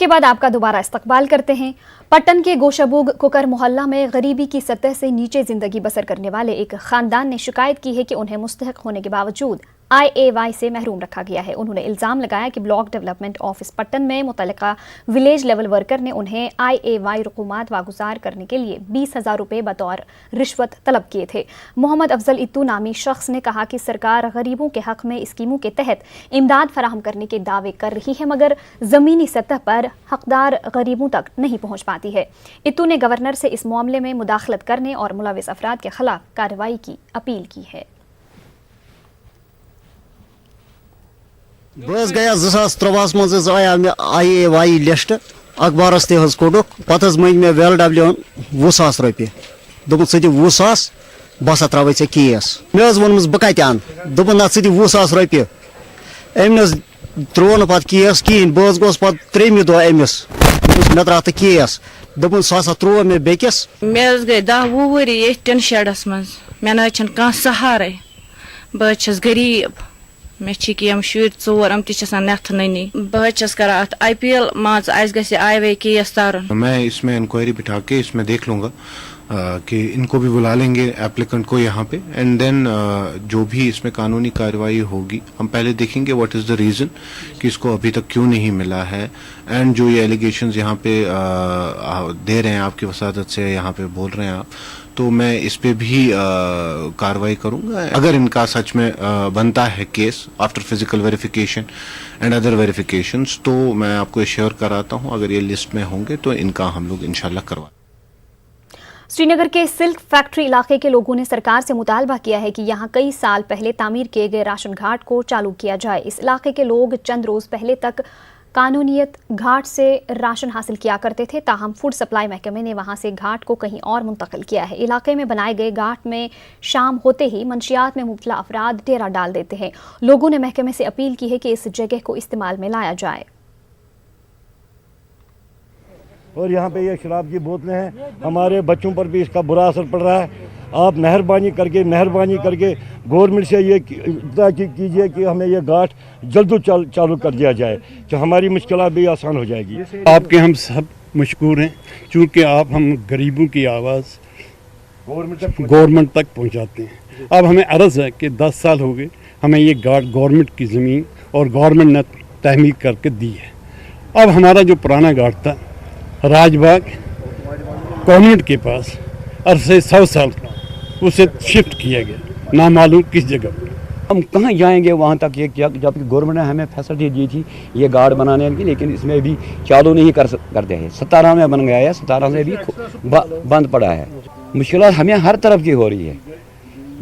के बाद आपका दोबारा इस्तकबाल करते हैं। पट्टन के गोशाबुग कुकर मोहल्ला में गरीबी की सतह से नीचे जिंदगी बसर करने वाले एक खानदान ने शिकायत की है कि उन्हें मुस्तहक होने के बावजूद IAY से महरूम रखा गया है। उन्होंने इल्ज़ाम लगाया कि ब्लॉक डेवलपमेंट ऑफिस पट्टन में मुतल्लिका विलेज लेवल वर्कर ने उन्हें IAY रकूमात वागुजार करने के लिए 20,000 रुपये बतौर रिश्वत तलब किए थे। मोहम्मद अफजल इत्तू नामी शख्स ने कहा कि सरकार गरीबों के हक में स्कीमों के तहत इमदाद फराहम करने के दावे कर रही है, मगर ज़मीनी सतह पर हकदार गरीबों तक नहीं पहुँच पाती है। इत्तू ने गवर्नर से इस मामले में मुदाखलत करने और मुलविस अफराद के खिलाफ कार्रवाई की अपील की है। बस गया 2013 मज आया मे IAY लिस्ट अखबारस ते कोड़क पे मंग मे WLW 20,000 रुपये दोपन सी 20,000 बस त्रे ऐ केस मे वोनमस बह कत अन दोपन ना सी 20,000 रुपये अम त्रो न पे केस कहें बह गोस पे 3 दह अमिस मे त्रा तो केस दोपन सह त्रो मे बेकिस मे गई 10-20 वरी ये टिन शेडस मज मे ना कह सहारे बह गरीब मे यम शुर 4 तम नथ ननी बह करा IPL माज IAY केस तारन। मैं इसमें इंक्वायरी बिठा के इसमें देख लूँगा कि इनको भी बुला लेंगे एप्लीकेंट को यहाँ पे एंड देन जो भी इसमें कानूनी कार्रवाई होगी हम पहले देखेंगे व्हाट इज़ द रीज़न कि इसको अभी तक क्यों नहीं मिला है एंड जो ये एलिगेशंस यहाँ पे दे रहे हैं आपकी वसादत से यहाँ पे बोल रहे हैं आप, तो मैं इस पे भी कार्रवाई करूँगा। अगर इनका सच में बनता है case after physical verification and other verifications तो मैं आपको एश्योर कराता हूँ अगर ये लिस्ट में होंगे तो इनका हम लोग इंशाल्लाह करवा। श्रीनगर के सिल्क फैक्ट्री इलाके के लोगों ने सरकार से मुतालबा किया है कि यहां कई साल पहले तामीर किए गए राशन घाट को चालू किया जाए। इस इलाके के लोग चंद रोज पहले तक कानूनियत घाट से राशन हासिल किया करते थे, ताहम फूड सप्लाई महकमे ने वहां से घाट को कहीं और मुंतकिल किया है। इलाके में बनाए गए घाट में शाम होते ही मंशियात में मुब्तला अफराद डेरा डाल देते हैं। लोगों ने महकमे से अपील की है कि इस जगह को इस्तेमाल में लाया जाए। और यहाँ पे ये शराब की बोतलें हैं, हमारे बच्चों पर भी इसका बुरा असर पड़ रहा है। आप मेहरबानी करके गवर्नमेंट से ये कीजिए कि हमें ये घाट जल्द चालू कर दिया जाए कि हमारी मुश्किलात भी आसान हो जाएगी। आपके हम सब मशकूर हैं चूँकि आप हम गरीबों की आवाज़ गवर्नमेंट तक पहुँचाते हैं। अब हमें अर्ज़ है कि 10 साल हो गए हमें ये घाट गवर्नमेंट की ज़मीन और गवर्नमेंट ने तहमीर करके दी है। अब हमारा जो पुराना घाट था राजबाग गवर्नमेंट के पास अरसे 100 साल उसे शिफ्ट किया गया, ना मालूम किस जगह। हम कहाँ जाएंगे वहाँ तक ये क्या, जबकि गवर्नमेंट ने हमें फैसिलिटी दी थी ये गार्ड बनाने की, लेकिन इसमें भी चालू नहीं करते हैं। 17 में बन गया है, 17 से भी बंद पड़ा है। मुश्किल हमें हर तरफ की हो रही है।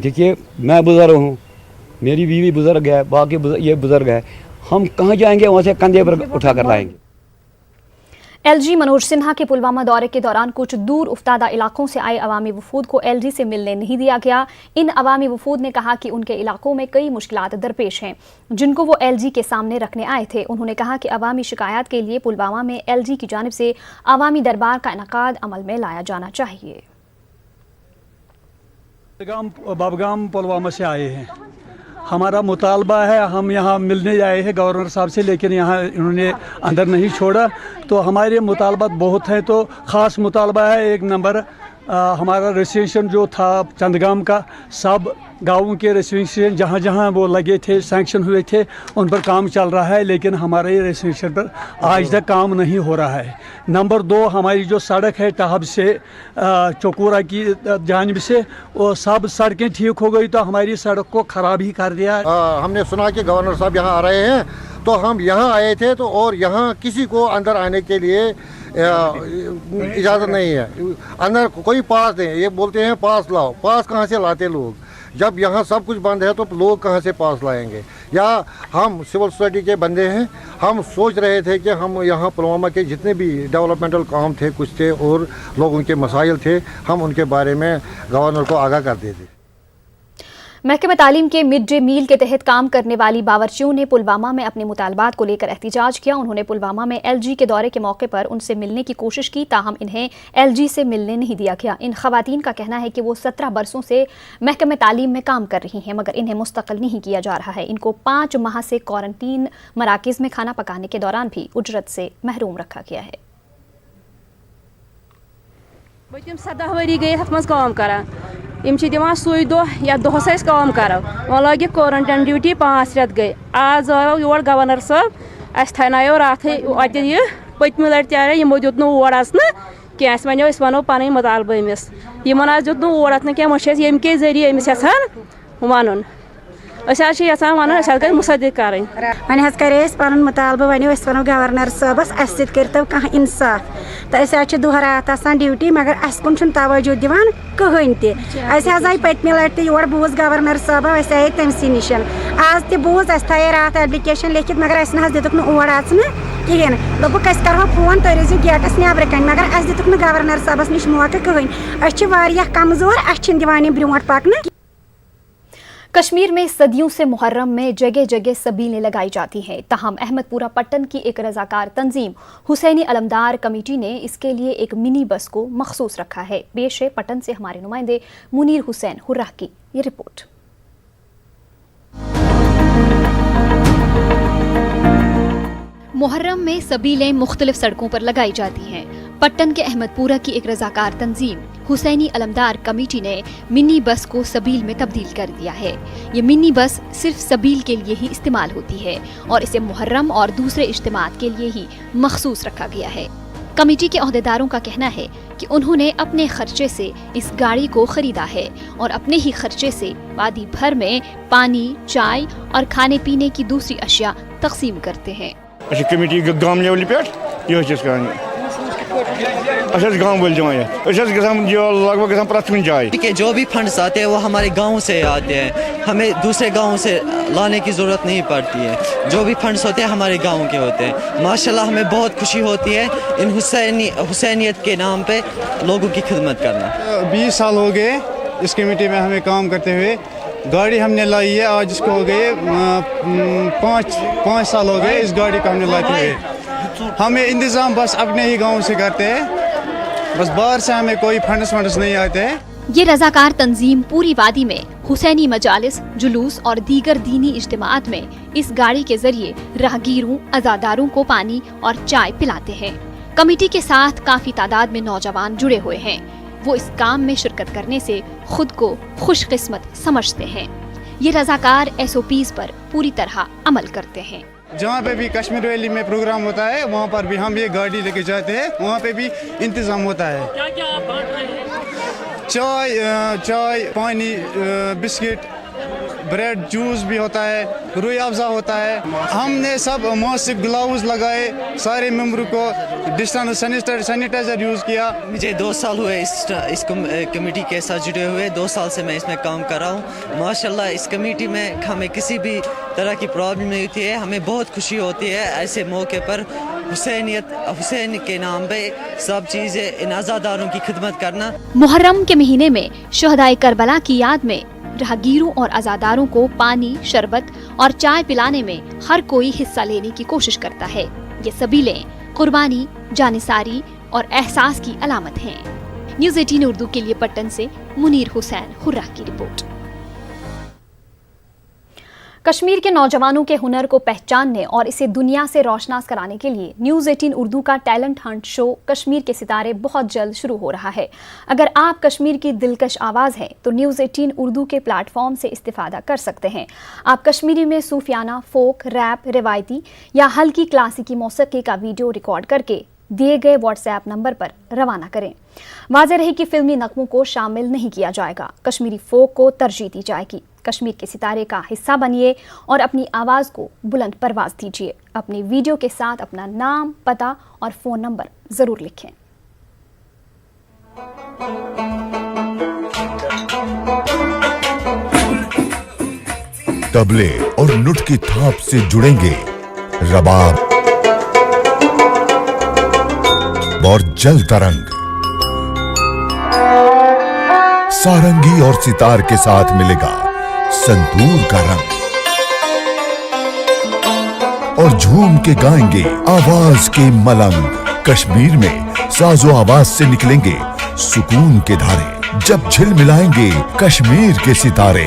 देखिए मैं बुज़ुर्ग हूँ, मेरी बीवी बुज़ुर्ग है, बाकी ये बुज़ुर्ग है, हम कहाँ जाएंगे वहाँ से कंधे पर उठा कर लाएंगे। LG मनोज सिन्हा के पुलवामा दौरे के दौरान कुछ दूर उफ्तादा इलाकों से आए अवामी वफूद को LG से मिलने नहीं दिया गया। इन अवामी वफूद ने कहा कि उनके इलाकों में कई मुश्किलात दरपेश हैं जिनको वो LG के सामने रखने आए थे। उन्होंने कहा कि अवामी शिकायत के लिए पुलवामा में LG की जानिब से अवामी दरबार का इनकाद अमल में लाया जाना चाहिए। बाबगाम पुलवामा से आए हैं, हमारा मुतालबा है, हम यहाँ मिलने आए हैं गवर्नर साहब से, लेकिन यहाँ इन्होंने अंदर नहीं छोड़ा। तो हमारे मुतालबात बहुत हैं, तो ख़ास मुतालबा है 1 नंबर हमारा रेजिस्ट्रेशन जो था चंदगाम का, सब गाँवों के रेजिस्ट्रेशन जहाँ जहाँ वो लगे थे सैंक्शन हुए थे उन पर काम चल रहा है, लेकिन हमारे रेजिस्ट्रेशन पर आज तक काम नहीं हो रहा है। नंबर 2 हमारी जो सड़क है टाहब से चकोरा की जानिब से, वो सब सड़कें ठीक हो गई तो हमारी सड़क को ख़राब ही कर दिया। हमने सुना कि गवर्नर साहब यहाँ आ रहे हैं, तो हम यहाँ आए थे, तो और यहाँ किसी को अंदर आने के लिए इजाज़त नहीं है। अंदर कोई पास नहीं, ये बोलते हैं पास लाओ, पास कहाँ से लाते लोग? जब यहाँ सब कुछ बंद है तो लोग कहाँ से पास लाएंगे? या हम सिविल सोसाइटी के बंदे हैं, हम सोच रहे थे कि हम यहाँ पुलवामा के जितने भी डेवलपमेंटल काम थे कुछ थे और लोगों के मसाइल थे, हम उनके बारे में गवर्नर को आगाह कर देते। महकमा तालीम के मिड डे मील के तहत काम करने वाली बावर्चियों ने पुलवामा में अपने मुतालबात को लेकर एहतजाज किया। उन्होंने पुलवामा में LG के दौरे के मौके पर उनसे मिलने की कोशिश की, ताहम इन्हें LG से मिलने नहीं दिया गया। इन खवातीन का कहना है कि वो 17 बरसों से महकमा तालीम में काम कर रही हैं, मगर इन्हें मुस्तकिल नहीं किया जा रहा है। इनको 5 माह से क्वारंटीन मराकिज़ में खाना पकाने के दौरान भी उजरत से महरूम रखा गया है। पतिम 17 वरी गई अथ मज काम करान यम दिवान सुई दो या दोहस काम करो वो लगे क्वारंटाइन ड्यूटी 5 रेत गई। आज आयो योर गवर्नर साहब अस थनायो रात अत यह पतम लट आए यमो दुत नोर अचन क्या वनो वनो पन मुतालबा अमिस यमन आज दुत नोर अचन क्या ये के जरिए अमिस यहान वन यहान वन गई मुसद्दिक कर वन करे पन मुतालबा वनो वनो गवर्नर साहबस अस करो कह इंसाफ तो दुह रात ड्यूटी मगर अस कुन तवज्जो दिवान कहन तस आई पतम लट योर बूज गवर्नर साहब अस आये तमसी निश आज तह बूज अस थे रात एप्लिकेशन लिखित मगर अस दितुक ओर अचन कहें दोपुक अस करो फोन तुम रोजो गेटस नबर कन मगर अस दितुक गवर्नर साहबस निश मौका कहन कमजोर अस दिवान ब्रोट पकन। कश्मीर में सदियों से मुहर्रम में जगह जगह सबीलें लगाई जाती हैं, ताहम अहमदपुरा पट्टन की एक रजाकार तंजीम हुसैनी अलमदार कमेटी ने इसके लिए एक मिनी बस को मखसूस रखा है। पेश है पट्टन से हमारे नुमाइंदे मुनीर हुसैन हुर्राह की ये रिपोर्ट। मुहर्रम में सबीलें मुख्तलिफ सड़कों पर लगाई जाती हैं। पट्टन के अहमदपुरा की एक रजाकार तंजीम हुसैनी अलमदार कमेटी ने मिनी बस को सबील में तब्दील कर दिया है। ये मिनी बस सिर्फ सबील के लिए ही इस्तेमाल होती है और इसे मुहर्रम और दूसरे इज्तिमात के लिए ही मखसूस रखा गया है। कमेटी के अहदेदारों का कहना है कि उन्होंने अपने खर्चे से इस गाड़ी को खरीदा है और अपने ही खर्चे से वादी भर में पानी, चाय और खाने पीने की दूसरी अशिया तकसीम करते हैं। कमेटी गांव लेवल पे गाँव बोल लगभग प्रत कुछ जाए कि जो भी फंड्स आते हैं वो हमारे गांव से आते हैं, हमें दूसरे गांव से लाने की ज़रूरत नहीं पड़ती है। जो भी फंड्स होते हैं हमारे गांव के होते हैं। माशाल्लाह हमें बहुत खुशी होती है इन हुसैनियत के नाम पे लोगों की खिदमत करना। 20 साल हो गए इस कमेटी में हमें काम करते हुए। गाड़ी हमने लाई है, आज इसको हो गए 5 साल हो गए इस गाड़ी को हमने लाते हुए। हमें इंतज़ाम बस अपने ही गांव से करते हैं, बस बाहर से हमें कोई फंड्स नहीं आते हैं। ये रजाकार तंजीम पूरी वादी में हुसैनी मजालिस, जुलूस और दीगर दीनी इज्तिमात में इस गाड़ी के जरिए राहगीरों, अज़ादारों को पानी और चाय पिलाते हैं। कमेटी के साथ काफी तादाद में नौजवान जुड़े हुए हैं। वो इस काम में शिरकत करने से खुद को खुशकिस्मत समझते हैं। ये रजाकार SOPs पर पूरी तरह अमल करते हैं। जहाँ पे भी कश्मीर वैली में प्रोग्राम होता है वहाँ पर भी हम ये गाड़ी लेके जाते हैं, वहाँ पे भी इंतज़ाम होता है। क्या क्या आप बांट रहे हैं? चाय, पानी, बिस्किट, ब्रेड, जूस भी होता है, रुई अफ़ज़ा होता है। हमने सब मास्क, ग्लव्स लगाए, सारे मेंबरों को डिस्टेंस सैनिटाइजर यूज़ किया। मुझे 2 साल हुए इस कमेटी के साथ जुड़े हुए। 2 साल से मैं इसमें काम कर रहा हूँ। माशाल्लाह इस कमेटी में हमें किसी भी तरह की प्रॉब्लम नहीं होती है। हमें बहुत खुशी होती है ऐसे मौके पर हुसैन के नाम पे सब चीज़ें इन आज़ादारों की खिदमत करना। मुहर्रम के महीने में शहदाए करबला की याद में राहगीरों और अज़ादारों को पानी, शरबत और चाय पिलाने में हर कोई हिस्सा लेने की कोशिश करता है। ये सबीलें कुर्बानी, जानिसारी और एहसास की अलामत हैं। न्यूज़ 18 उर्दू के लिए पट्टन से मुनीर हुसैन हुर्राह की रिपोर्ट। कश्मीर के नौजवानों के हुनर को पहचानने और इसे दुनिया से रोशनास कराने के लिए न्यूज़ 18 उर्दू का टैलेंट हंट शो कश्मीर के सितारे बहुत जल्द शुरू हो रहा है। अगर आप कश्मीर की दिलकश आवाज़ हैं तो न्यूज़ 18 उर्दू के प्लेटफॉर्म से इस्तिफादा कर सकते हैं। आप कश्मीरी में सूफियाना, फोक, रैप, रिवायती या हल्की क्लासिकी मौसीकी का वीडियो रिकॉर्ड करके दिए गए व्हाट्सएप नंबर पर रवाना करें। वाज़ेह रहे कि फिल्मी नगमों को शामिल नहीं किया जाएगा, कश्मीरी फोक को तरजीह दी जाएगी। कश्मीर के सितारे का हिस्सा बनिए और अपनी आवाज़ को बुलंद परवाज़ दीजिए। अपनी वीडियो के साथ अपना नाम, पता और फ़ोन नंबर ज़रूर लिखें। तबले और नुट की थाप से जुड़ेंगे रबाब और जल तरंग। सारंगी और सितार के साथ मिलेगा संतूर का रंग और झूम के गाएंगे आवाज के मलंग। कश्मीर में साजो आवाज से निकलेंगे सुकून के धारे, जब झिलमिलाएंगे कश्मीर के सितारे।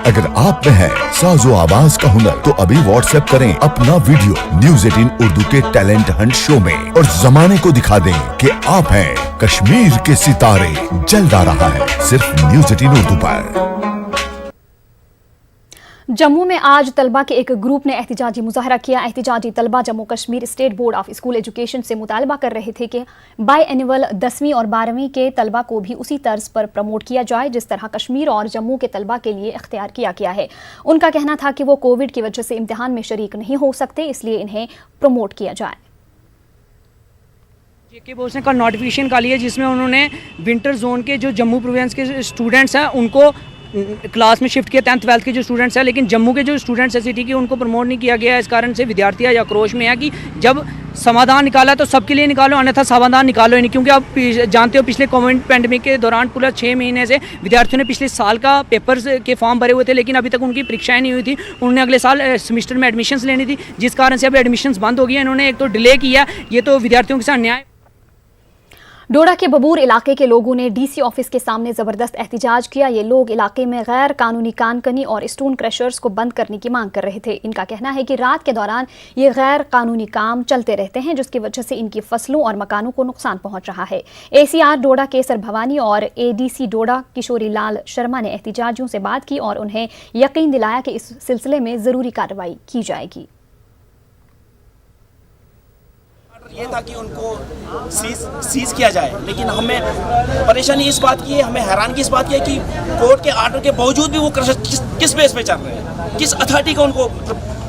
अगर आप में है साजो आवाज का हुनर तो अभी व्हाट्सएप करें अपना वीडियो News18 उर्दू के टैलेंट हंट शो में और जमाने को दिखा दें कि आप हैं कश्मीर के सितारे। जल्द आ रहा है सिर्फ News18 उर्दू पर। जम्मू में आज तलबा के एक ग्रुप ने एहतिजाजी मुजाहरा किया। एहतिजाजी तलबा Jammu Kashmir state board of school education से मुतालबा कर रहे थे कि बाई एनुअल 10वीं और 12वीं के तलबा को भी उसी तर्ज पर प्रमोट किया जाए जिस तरह कश्मीर और जम्मू के तलबा के लिए इख्तियार किया गया है। उनका कहना था कि वो कोविड की वजह से इम्तिहान में शरीक नहीं हो सकते, इसलिए इन्हें प्रमोट किया जाए। जेके बोस ने कल नोटिफिकेशन निकाली है जिसमें उन्होंने विंटर जोन के जो जम्मू प्रोविंस के स्टूडेंट्स हैं उनको क्लास में शिफ्ट किया, 10th 12th के जो स्टूडेंट्स हैं, लेकिन जम्मू के जो स्टूडेंट्स हैं सिटी के उनको प्रमोट नहीं किया गया है। इस कारण से विद्यार्थी आज आक्रोश में है कि जब समाधान निकाला तो सबके लिए निकालो, अन्यथा समाधान निकालो ही नहीं। क्योंकि आप जानते हो पिछले कोविड पैंडेमिक के दौरान पूरा 6 महीने से विद्यार्थियों ने पिछले साल का पेपर्स के फॉर्म भरे हुए थे, लेकिन अभी तक उनकी परीक्षाएं नहीं हुई थी। उन्होंने अगले साल सेमेस्टर में एडमिशन्स लेनी थी, जिस कारण से अभी एडमिशन्स बंद हो गई है। इन्होंने एक तो डिले किया, ये तो विद्यार्थियों के साथ न्याय। डोडा के बबूर इलाके के लोगों ने डीसी ऑफिस के सामने जबरदस्त एहतिजाज किया। ये लोग इलाके में गैर कानूनी कानकनी और स्टोन क्रशर्स को बंद करने की मांग कर रहे थे। इनका कहना है कि रात के दौरान ये गैर कानूनी काम चलते रहते हैं जिसकी वजह से इनकी फसलों और मकानों को नुकसान पहुंच रहा है। एसीआर डोडा केसर भवानी और एडीसी डोडा किशोरी लाल शर्मा ने एहतिजाजियों से बात की और उन्हें यकीन दिलाया कि इस सिलसिले में जरूरी कार्रवाई की जाएगी। ये था कि उनको सीज किया जाए, लेकिन हमें परेशानी इस बात की है, हमें हैरानगी इस बात की है कि कोर्ट के आर्डर के बावजूद भी वो क्रशर किस बेस पे चल रहे हैं, किस अथॉरिटी का उनको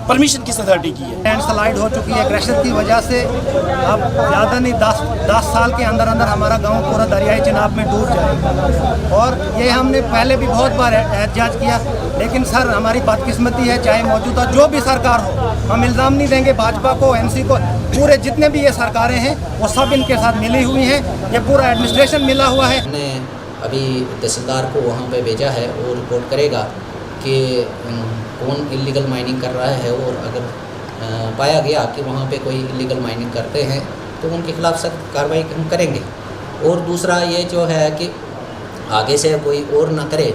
परमिशन किस अथॉरिटी की है। लैंडस्लाइड हो चुकी है क्रशर की वजह से। अब ज़्यादा नहीं 10 साल के अंदर अंदर हमारा गांव पूरा दरियाई चिनाब में डूब जाएगा। और ये हमने पहले भी बहुत बार एहतजाज किया, लेकिन सर हमारी बदकिस्मती है, चाहे मौजूदा जो भी सरकार हो, हम इल्ज़ाम नहीं देंगे भाजपा को, एमसी को, पूरे जितने भी ये सरकारें हैं वो सब इनके साथ मिली हुई हैं। ये पूरा एडमिनिस्ट्रेशन मिला हुआ है। हमने अभी तहसीलदार को वहाँ पे भेजा है, वो रिपोर्ट करेगा कि कौन इलीगल माइनिंग कर रहा है, और अगर पाया गया कि वहाँ पे कोई इलीगल माइनिंग करते हैं तो उनके खिलाफ सख्त कार्रवाई हम करेंगे। और दूसरा ये जो है कि आगे से कोई और ना करे,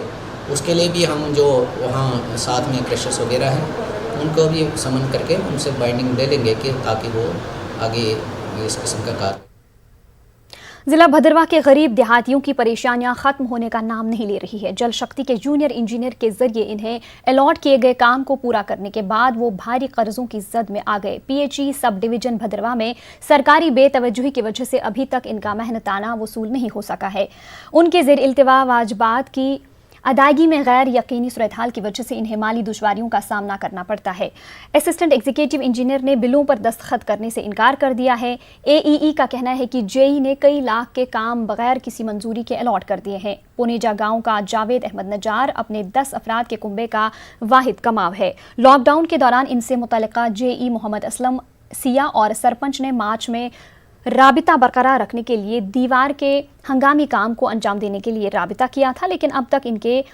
उसके लिए भी हम जो वहाँ साथ में क्रशर्स वगैरह हैं उनको भी समन करके उनसे बाइंडिंग ले लेंगे कि ताकि वो आगे इस किस्म का कार्य। जिला भदरवा के गरीब देहातियों की परेशानियां खत्म होने का नाम नहीं ले रही है। जल शक्ति के जूनियर इंजीनियर के जरिए इन्हें अलॉट किए गए काम को पूरा करने के बाद वो भारी कर्जों की जद में आ गए। पीएचई सब डिवीजन भदरवा में सरकारी बेतवज्जुही की वजह से अभी तक इनका मेहनताना वसूल नहीं हो सका है। उनके ज़ेर इल्तिवा वाजबात की अदायगी में गैर यकीनी सूरत-हाल की वजह से इन्हें माली दुश्वारियों का सामना करना पड़ता है। असिस्टेंट एग्जीक्यूटिव इंजीनियर ने बिलों पर दस्तखत करने से इनकार कर दिया है। एईई का कहना है कि जेई ने कई लाख के काम बगैर किसी मंजूरी के अलॉट कर दिए हैं। पुनेजा गांव का जावेद अहमद नजार अपने 10 अफराद के कुंबे का वाहिद कमाव है। लॉकडाउन के दौरान इनसे मुतल्लिका जेई मोहम्मद असलम सिया और सरपंच ने मार्च में राबिता बरकरार रखने के लिए दीवार के हंगामी काम को अंजाम देने के लिए राबिता किया था, लेकिन अब तक इनके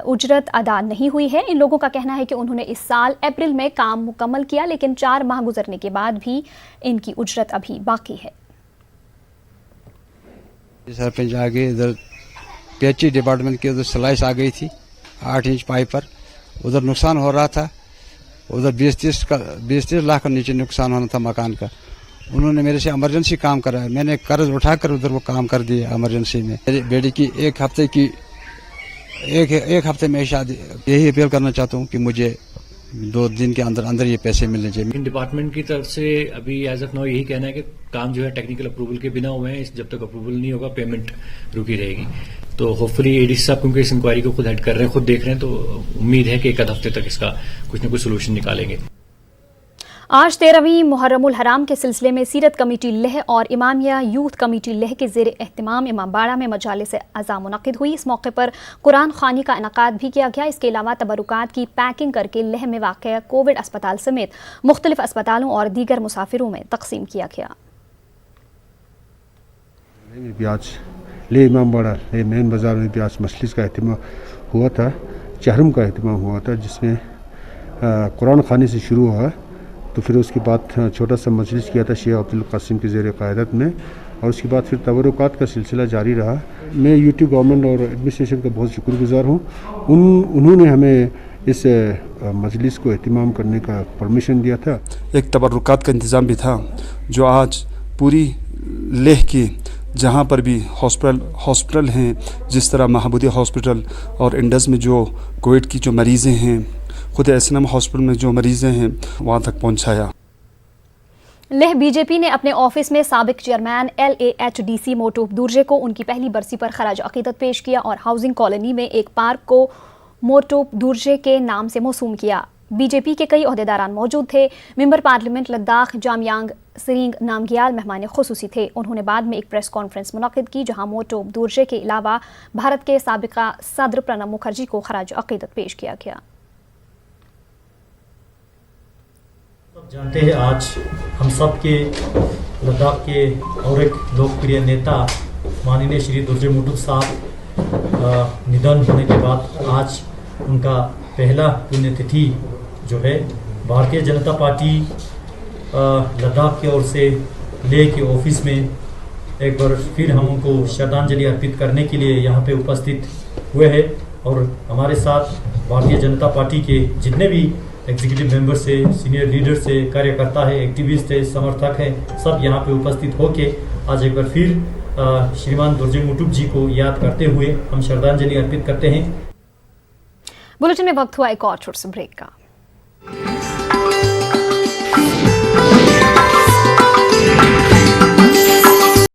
उजरत अदा नहीं हुई है। इन लोगों का कहना है कि उन्होंने इस साल अप्रैल में काम मुकम्मल किया, लेकिन 4 माह गुजरने के बाद भी इनकी उजरत अभी बाकी है। सरपंच आगे इधर पीएचई डिपार्टमेंट की उधर स्लाइस आ गई थी 8 इंच पाइप पर, उधर नुकसान हो रहा था। उधर 20-30 लाख का नीचे नुकसान होना था मकान का। उन्होंने मेरे से इमरजेंसी काम कराया, मैंने कर्ज उठाकर उधर वो काम कर दिया इमरजेंसी में। मेरी बेटी की एक हफ्ते में शादी। यही अपील करना चाहता हूँ कि मुझे 2 दिन के अंदर अंदर ये पैसे मिलने चाहिए। डिपार्टमेंट की तरफ से अभी एज ऑफ नाउ यही कहना है कि काम जो है टेक्निकल अप्रूवल के बिना हुए हैं, जब तक अप्रूवल नहीं होगा पेमेंट रुकी रहेगी। तो होपफुली एडीसी साहब क्योंकि इस इंक्वायरी को खुद हेड कर रहे हैं, खुद देख रहे हैं, तो उम्मीद है कि 1 हफ्ते तक इसका कुछ न कुछ सोल्यूशन निकालेंगे। आज 13वीं मुहर्रमुल हराम के सिलसिले में सीरत कमेटी लेह और इमामिया यूथ कमेटी लेह के ज़ेर एहतमाम इमामबाड़ा में मजालिस अज़ा मुनक़िद हुई। इस मौके पर कुरान ख़्वानी का इनक़ाद भी किया गया। इसके अलावा तबरुकात की पैकिंग करके लेह में वाक़या कोविड अस्पताल समेत मुख्तलिफ अस्पतालों और दीगर मुसाफिरों में तकसीम किया गया। ले इमामबाड़ा मेन बाज़ार में भी आज मजलिस का एहतमाम हुआ था, चहरम का अहतमाम हुआ था, जिसमें कुरान खानी से शुरू हुआ, तो फिर उसके बाद छोटा सा मजलिस किया था शेख अब्दुल कासिम की ज़ेर क़यादत में, और उसके बाद फिर तबरुकात का सिलसिला जारी रहा। मैं यूटी गवर्नमेंट और एडमिनिस्ट्रेशन का बहुत शुक्रगुज़ार हूँ। उन्होंने हमें इस मजलिस को एहतमाम करने का परमिशन दिया था। एक तबरुकात का इंतज़ाम भी था, जो आज पूरी लेह की जहाँ पर भी हॉस्पिटल हैं, जिस तरह महबूदिया हॉस्पिटल और इंडस में जो कोविड की जो मरीज़ें हैं, खुद एसएनएम हॉस्पिटल में जो मरीज़ें हैं, वहाँ तक पहुँचाया। लेह बीजेपी ने अपने ऑफिस में साबिक चेयरमैन LAHDC मोटूब दुर्जे को उनकी पहली बरसी पर खराज अकीदत पेश किया और हाउसिंग कॉलोनी में एक पार्क को मोटूब दुर्जे के नाम से मौसूम किया। बीजेपी के कई ओहदेदारान मौजूद थे। मेंबर पार्लियामेंट लद्दाख जामयांग सरींग नामग्याल मेहमान खुसूसी थे। उन्होंने बाद में एक प्रेस कॉन्फ्रेंस मुनक्किद की, जहां मोटूब दुर्जे के अलावा भारत के साबिका सदर प्रणब मुखर्जी को खराज अकीदत पेश किया गया। जानते हैं आज हम सब के लद्दाख के और एक लोकप्रिय नेता माननीय श्री दुर्जे मोटूब साहब निधन होने के बाद आज उनका पहला पुण्यतिथि जो है भारतीय जनता पार्टी लद्दाख की ओर से लेह के ऑफिस में एक बार फिर हम उनको श्रद्धांजलि अर्पित करने के लिए यहाँ पे उपस्थित हुए हैं। और हमारे साथ भारतीय जनता पार्टी के जितने भी एग्जीक्यूटिव मेंबर से, सीनियर लीडर से, कार्यकर्ता है, एक्टिविस्ट है, समर्थक है, सब यहाँ पे उपस्थित होके आज एक बार फिर श्रीमान दुर्जे मोटूब जी को याद करते हुए हम श्रद्धांजलि अर्पित करते हैं। बुलेटिन में वक्त हुआ एक और छोटे से ब्रेक का।